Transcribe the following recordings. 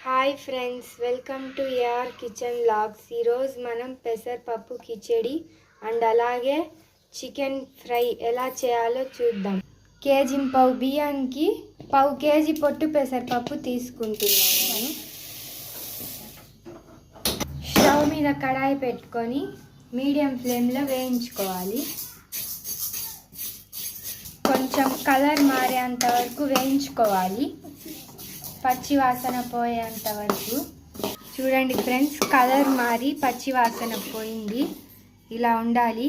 Hi friends, welcome to AR kitchen vlogs. ఈరోజు మనం పెసరపప్పు కిచడి అండ్ అలాగే చికెన్ ఫ్రై ఎలా చేయాలో చూద్దాం. కేజీ బియ్యానికి 1/2 కేజీ పొట్టు పెసరపప్పు తీసుకుంటున్నాను నేను. స్టవ్ మీద కడాయి పెట్టుకొని మీడియం ఫ్లేమ్లో వేయించుకోవాలి. కొంచెం కలర్ మారేంత వరకు వేయించుకోవాలి, పచ్చి వాసన పోయేంత వరకు. చూడండి ఫ్రెండ్స్, కలర్ మారి పచ్చి వాసన పోయింది, ఇలా ఉండాలి.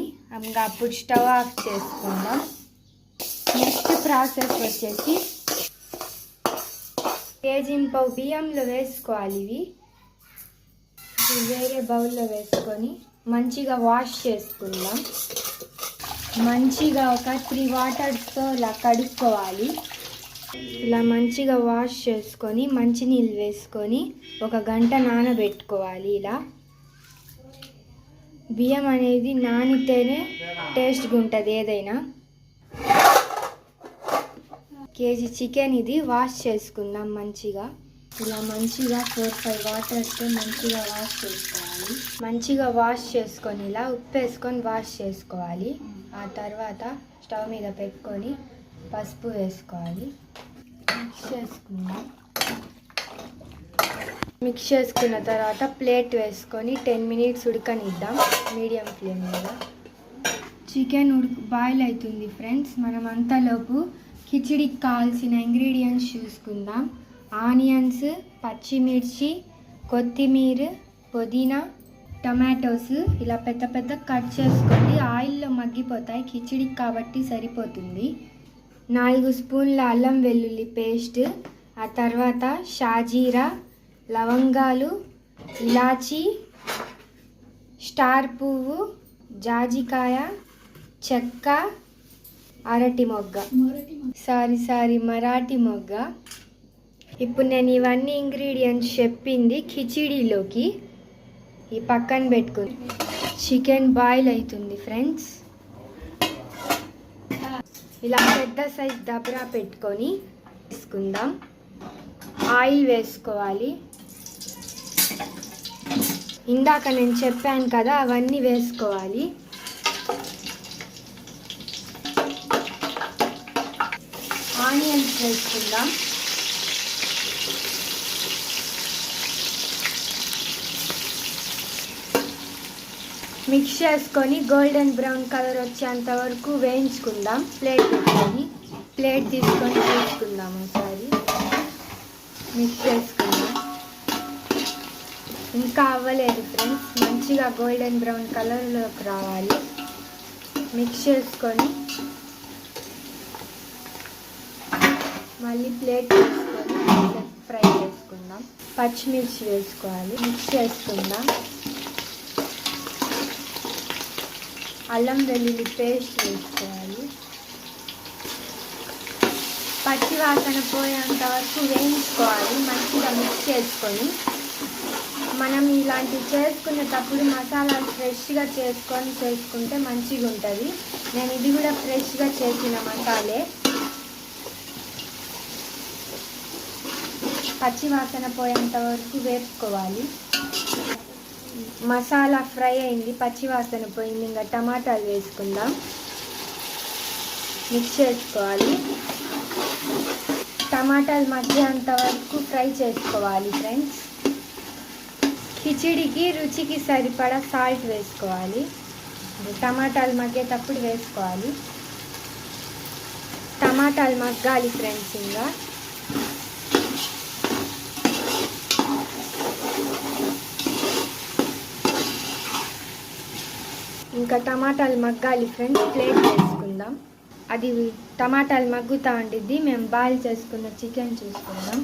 ఇంకా అప్పుడు స్టవ్ ఆఫ్ చేసుకుందాం. నెక్స్ట్ ప్రాసెస్ వచ్చేసి కేజీ బియ్యంలో వేసుకోవాలి. ఇవి వేరే బౌల్లో వేసుకొని మంచిగా వాష్ చేసుకుందాం. మంచిగా ఒక 3 వాటర్స్తో ఇలా కడుక్కోవాలి. ఇలా మంచిగా వాష్ చేసుకొని మంచినీళ్ళు వేసుకొని 1 గంట నానబెట్టుకోవాలి. ఇలా బియ్యం అనేది నానితేనే టేస్ట్గా ఉంటుంది ఏదైనా. కేజీ చికెన్ ఇది వాష్ చేసుకుందాం మంచిగా. ఇలా మంచిగా 4-5 వాటర్తో మంచిగా వాష్ చేసుకోవాలి. మంచిగా వాష్ చేసుకొని ఇలా ఉప్పు వేసుకొని వాష్ చేసుకోవాలి. ఆ తర్వాత స్టవ్ మీద పెట్టుకొని పసుపు వేసుకోవాలి. మిక్స్ చేసుకున్న తర్వాత ప్లేట్ వేసుకొని 10 మినిట్స్ ఉడకనిద్దాం మీడియం ఫ్లేమ్ మీద. చికెన్ బాయిల్ అవుతుంది ఫ్రెండ్స్. మనం అంతలోపు కిచిడికి కావాల్సిన ఇంగ్రీడియంట్స్ చూసుకుందాం. ఆనియన్స్, పచ్చిమిర్చి, కొత్తిమీర, పుదీనా, టమాటోస్ ఇలా పెద్ద పెద్ద కట్ చేసుకోండి. ఆయిల్లో మగ్గిపోతాయి కిచిడికి కాబట్టి సరిపోతుంది. 4 స్పూన్ల అల్లం వెల్లుల్లి పేస్ట్, ఆ తర్వాత షాజీరా, లవంగాలు, ఇలాచి, స్టార్ పువ్వు, జాజికాయ, చెక్క, అరటి మొగ్గ, మరాఠీ మొగ్గ. ఇప్పుడు నేను ఇవన్నీ ఇంగ్రీడియంట్స్ చెప్పింది కిచిడీలోకి ఈ పక్కన పెట్టుకుని. చికెన్ బాయిల్ అవుతుంది ఫ్రెండ్స్. ఇలా పెద్ద సైజ్ దబరా పెట్టుకొని వేసుకుందాం. ఆయిల్ వేసుకోవాలి. ఇందాక నేను చెప్పాను కదా, అవన్నీ వేసుకోవాలి. ఆనియన్స్ వేసుకుందాం. మిక్స్ చేసుకొని గోల్డెన్ బ్రౌన్ కలర్ వచ్చేంత వరకు వేయించుకుందాం. ప్లేట్ తీసుకొని వేసుకుందాం. ఒకసారి మిక్స్ చేసుకుందాం. ఇంకా అవ్వలేదు ఫ్రెండ్స్, మంచిగా గోల్డెన్ బ్రౌన్ కలర్లోకి రావాలి. మిక్స్ చేసుకొని మళ్ళీ ప్లేట్ తీసుకొని ఫ్రై చేసుకుందాం. పచ్చిమిర్చి వేసుకోవాలి. మిక్స్ చేసుకుందాం. అల్లం వెల్లుల్లి పేస్ట్ వేసుకోవాలి. పచ్చి వాసన పోయేంత వరకు వేయించుకోవాలి. మంచిగా మిక్స్ చేసుకొని మనం ఇలాంటివి చేసుకునేటప్పుడు మసాలాలు ఫ్రెష్గా చేసుకుంటే మంచిగా ఉంటుంది. నేను ఇది కూడా ఫ్రెష్గా చేసిన మసాలే. పచ్చి వాసన పోయేంత వరకు వేసుకోవాలి. మసాలా ఫ్రై అయింది, పచ్చి వాసన పోయింది. ఇంకా టమాటాలు వేసుకుందాం. మిక్స్ చేసుకోవాలి. టమాటాలు మగ్గేంత వరకు ఫ్రై చేసుకోవాలి ఫ్రెండ్స్. కిచిడికి రుచికి సరిపడా సాల్ట్ వేసుకోవాలి. టమాటాలు మగ్గేటప్పుడు వేసుకోవాలి. టమాటాలు మగ్గాలి ఫ్రెండ్స్. ఇంకా టమాటాలు మగ్గాలి ఫ్రెండ్స్. ప్లేట్ వేసుకుందాం. అది టమాటాలు మగ్గుతూ ఉండిద్ది. మేము బాయిల్ చేసుకున్న చికెన్ చూసుకుందాం.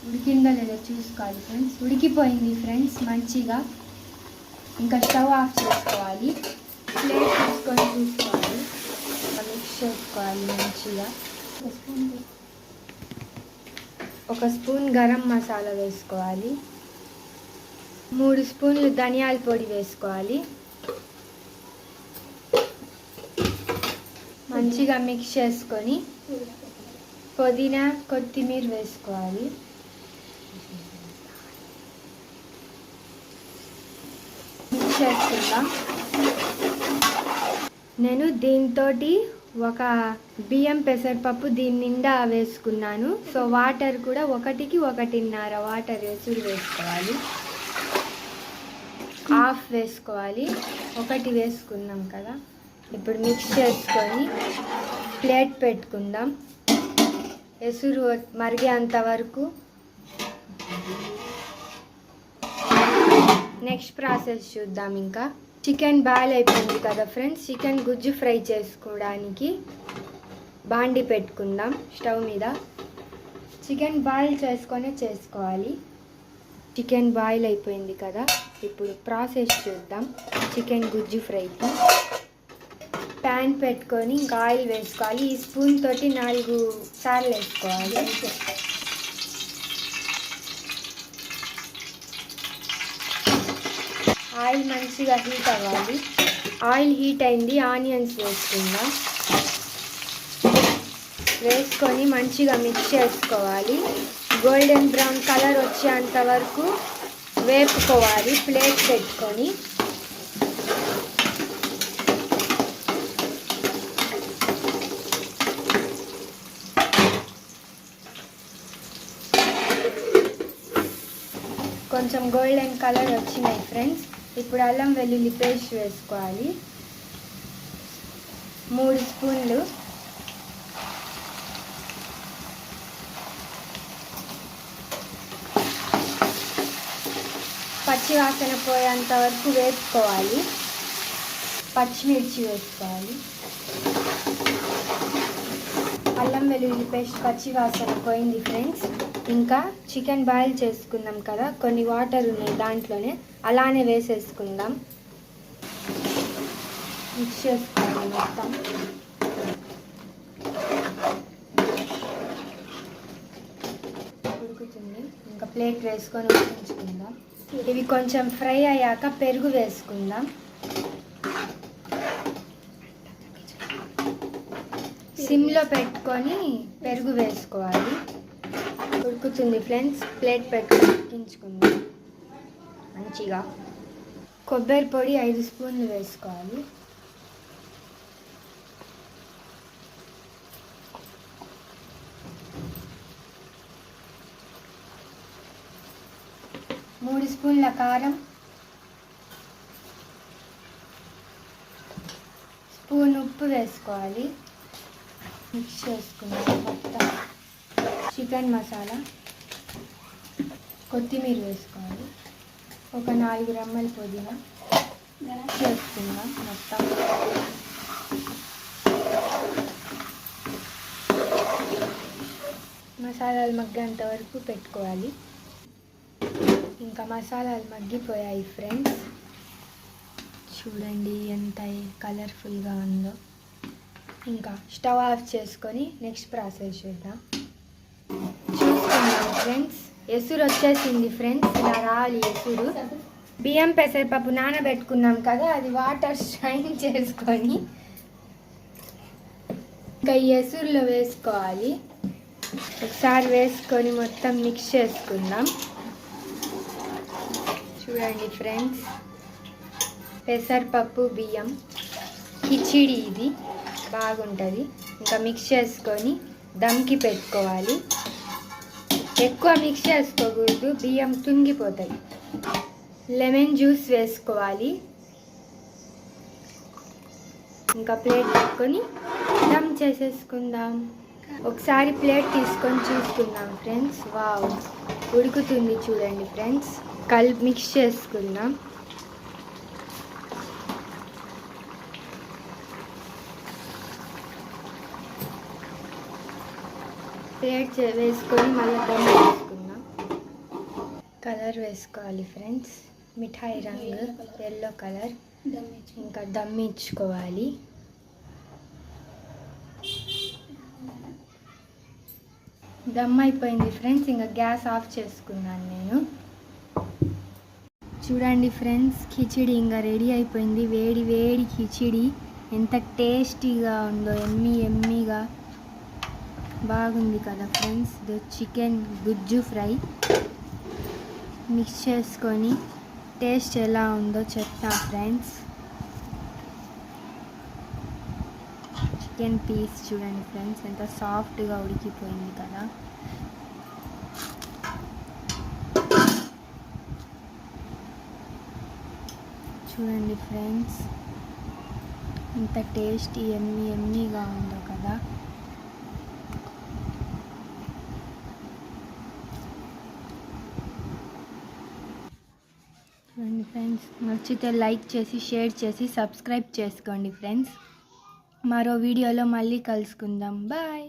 ఉడికిందో లేదో చూసుకోవాలి ఫ్రెండ్స్. ఉడికిపోయింది ఫ్రెండ్స్ మంచిగా. ఇంకా స్టవ్ ఆఫ్ చేసుకోవాలి. ప్లేట్ తీసుకొని చూసుకోవాలి. మిక్స్ చేసుకోవాలి మంచిగా. 1 స్పూన్ గరం మసాలా వేసుకోవాలి. 3 స్పూన్లు ధనియాల పొడి వేసుకోవాలి. మంచిగా మిక్స్ చేసుకొని పుదీనా కొత్తిమీర వేసుకోవాలి. మిక్స్ చేసుకుందాం. నేను దీంతో ఒక బియ్యం పెసరపప్పు దీని నిండా వేసుకున్నాను. సో వాటర్ కూడా 1.5 వాటర్ ఎసురు వేసుకోవాలి. హాఫ్ వేసుకోవాలి. 1 వేసుకున్నాం కదా. ఇప్పుడు మిక్స్ చేసుకొని ప్లేట్ పెట్టుకుందాం. ఎసురు మరిగేంత వరకు. నెక్స్ట్ ప్రాసెస్ చూద్దాం. ఇంకా చికెన్ బాయిల్ అయిపోయింది కదా ఫ్రెండ్స్. చికెన్ గుజ్జు ఫ్రై చేసుకోవడానికి బాండి పెట్టుకుందాం స్టవ్ మీద. చికెన్ బాయిల్ చేసుకోవాలి. చికెన్ బాయిల్ అయిపోయింది కదా. ఇప్పుడు ప్రాసెస్ చూద్దాం. చికెన్ గుజ్జు ఫ్రైకి ప్యాన్ పెట్టుకొని ఇంకా ఆయిల్ వేసుకోవాలి. ఈ స్పూన్ తోటి 4 సార్లు వేసుకోవాలి. ఆయిల్ మంచిగా హీట్ అవ్వాలి. ఆయిల్ హీట్ అయింది. ఆనియన్స్ వేసుకుందాం. వేసుకొని మంచిగా మిక్స్ చేసుకోవాలి. గోల్డెన్ బ్రౌన్ కలర్ వచ్చేంత వరకు వేపుకోవాలి. ప్లేట్ పెట్టుకొని కొంచెం గోల్డెన్ కలర్ వచ్చినాయి ఫ్రెండ్స్. ఇప్పుడు అల్లం వెల్లుల్లి పేస్ట్ వేసుకోవాలి. 3 స్పూన్లు. పచ్చి వాసన పోయేంత వరకు వేసుకోవాలి. పచ్చిమిర్చి వేసుకోవాలి. అల్లం వెల్లుల్లి పేస్ట్ పచ్చి వాసన పోయింది ఫ్రెండ్స్. ఇంకా చికెన్ బాయిల్ చేసుకుందాం కదా. కొన్ని వాటర్ ఉన్నాయి దాంట్లోనే, అలానే వేసేసుకుందాం. మిక్స్ చేసుకోవాలి మొత్తం. ఉడుకుతుంది. ఇంకా ప్లేట్ వేసుకొని ఉడికించుకుందాం. ఇవి కొంచెం ఫ్రై అయ్యాక పెరుగు వేసుకుందాం. సిమ్లో పెట్టుకొని పెరుగు వేసుకోవాలి. ఉడుకుతుంది ఫ్రెండ్స్. ప్లేట్ పెట్టుకొని ఉడికించుకుందాం మంచిగా. కొబ్బరి పొడి 5 స్పూన్లు వేసుకోవాలి. మూడు స్పూన్ల కారం, స్పూన్ ఉప్పు వేసుకోవాలి. మిక్స్ చేసుకుందాం మొత్తం. చికెన్ మసాలా, కొత్తిమీర వేసుకోవాలి. ఒక 4 రెమ్మల పుదీనా చేసుకుందాం మొత్తం. మసాలాలు మగ్గేంత వరకు పెట్టుకోవాలి. ఇంకా మసాలాలు మగ్గిపోయాయి ఫ్రెండ్స్. చూడండి ఎంత కలర్ఫుల్గా ఉందో. ఇంకా స్టవ్ ఆఫ్ చేసుకొని నెక్స్ట్ ప్రాసెస్ చూద్దాం. చూసుకుందాం ఫ్రెండ్స్. ఎసురు వచ్చేసింది ఫ్రెండ్స్. ఇలా రావాలి ఎసురు. బియ్యం పెసరపప్పు నానబెట్టుకున్నాం కదా, అది వాటర్ స్ట్రైన్ చేసుకొని ఇంకా ఈ ఎసురులో వేసుకోవాలి. ఒకసారి వేసుకొని మొత్తం మిక్స్ చేసుకుందాం. చూడండి ఫ్రెండ్స్, పెసరపప్పు బియ్యం కిచిడి ఇది బాగుంటుంది. ఇంకా మిక్స్ చేసుకొని దమ్కి పెట్టుకోవాలి. ఎక్కువ మిక్స్ చేసుకోకూడదు, బియ్యం తుంగిపోతాయి. లెమన్ జ్యూస్ వేసుకోవాలి. ఇంకా ప్లేట్ పెట్టుకొని దమ్ చేసేసుకుందాం. ఒకసారి ప్లేట్ తీసుకొని చూసుకుందాం ఫ్రెండ్స్. వావ్, ఉడుకుతుంది చూడండి ఫ్రెండ్స్. మిక్స్ చేసుకుందాం. ప్లేట్ వేసుకొని మళ్ళీ దమ్ వేసుకుందాం. కలర్ వేసుకోవాలి ఫ్రెండ్స్. మిఠాయి రంగు ఎల్లో కలర్. ఇంకా దమ్ ఇచ్చుకోవాలి. దమ్ అయిపోయింది ఫ్రెండ్స్. ఇంకా గ్యాస్ ఆఫ్ చేసుకున్నాను నేను. చూడండి ఫ్రెండ్స్, కిచిడి ఇంకా రెడీ అయిపోయింది. వేడి వేడి కిచిడి ఎంత టేస్టీగా ఉందో, ఎమ్మీగా. బాగుంది కదా ఫ్రెండ్స్. ఇది చికెన్ గుజ్జు ఫ్రై. మిక్స్ చేసుకొని టేస్ట్ ఎలా ఉందో చెప్తా ఫ్రెండ్స్. చికెన్ పీస్ చూడండి ఫ్రెండ్స్, ఎంత సాఫ్ట్గా ఉడికిపోయింది కదా. చూడండి ఫ్రెండ్స్, ఎంత టేస్టీ ఎమ్మీగా ఉందో కదా. చూడండి ఫ్రెండ్స్, నచ్చితే లైక్ చేసి షేర్ చేసి సబ్స్క్రైబ్ చేసుకోండి ఫ్రెండ్స్. మరో వీడియోలో మళ్ళీ కలుసుకుందాం. బాయ్.